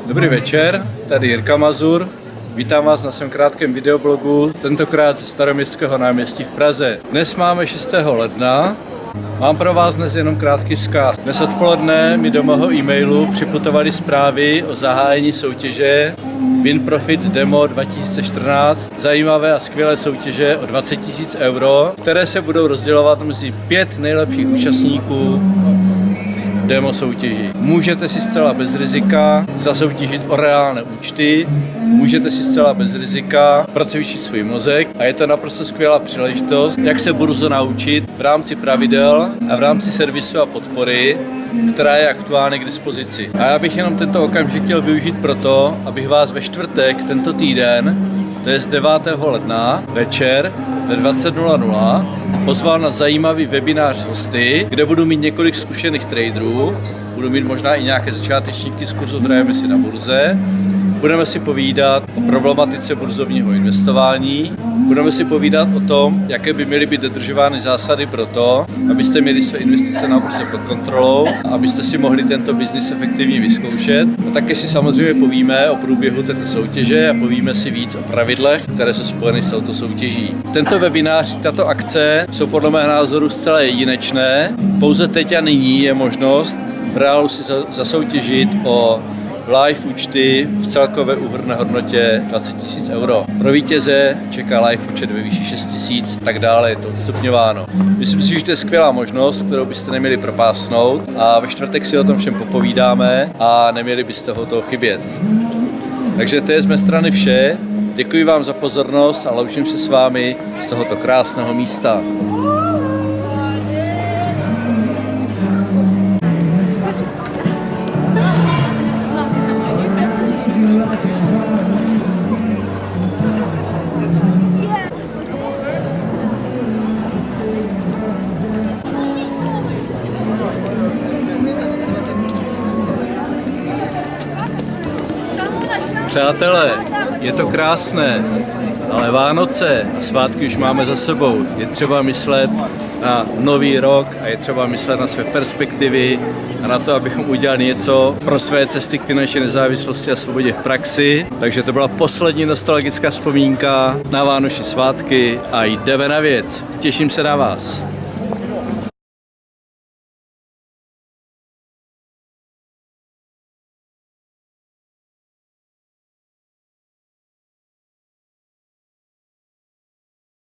Dobrý večer, tady Jirka Mazur. Vítám vás na svém krátkém videoblogu, tentokrát ze Staroměstského náměstí v Praze. Dnes máme 6. ledna. Mám pro vás dnes jenom krátký vzkaz. Dnes odpoledne mi do mého e-mailu připutovaly zprávy o zahájení soutěže WinProfit Demo 2014. Zajímavé a skvělé soutěže o 20 000 euro, které se budou rozdělovat mezi 5 nejlepších účastníků demo soutěži. Můžete si zcela bez rizika zasoutěžit o reálné účty, můžete si zcela bez rizika procvičit svůj mozek a je to naprosto skvělá příležitost, jak se burzo naučit v rámci pravidel a v rámci servisu a podpory, která je aktuálně k dispozici. A já bych jenom tento okamžik chtěl využít proto, abych vás ve čtvrtek tento týden, to je z 9. ledna večer ve 20:00, pozval na zajímavý webinář s hosty, kde budu mít několik zkušených traderů, budu mít možná i nějaké začátečníky z kurzu Hrajeme si na burze. Budeme si povídat o problematice burzovního investování, budeme si povídat o tom, jaké by měly být dodržovány zásady pro to, abyste měli své investice na burze pod kontrolou, abyste si mohli tento biznis efektivně vyzkoušet. A také si samozřejmě povíme o průběhu této soutěže a povíme si víc o pravidlech, které jsou spojeny s touto soutěží. Tento webinář, tato akce jsou podle mého názoru zcela jedinečné. Pouze teď a nyní je možnost v reálu si zasoutěžit o live účty v celkové úhrnné hodnotě 20 000 euro. Pro vítěze čeká live účet ve výši 6 000, tak dále je to odstupňováno. Myslím si, že to je skvělá možnost, kterou byste neměli propásnout a ve čtvrtek si o tom všem popovídáme a neměli byste ho toho chybět. Takže to je z mé strany vše. Děkuji vám za pozornost a loučím se s vámi z tohoto krásného místa. Přátelé, je to krásné, ale Vánoce a svátky už máme za sebou. Je třeba myslet na nový rok a je třeba myslet na své perspektivy a na to, abychom udělali něco pro své cesty k finanční nezávislosti a svobodě v praxi. Takže to byla poslední nostalgická vzpomínka na vánoční svátky a jdeme na věc. Těším se na vás.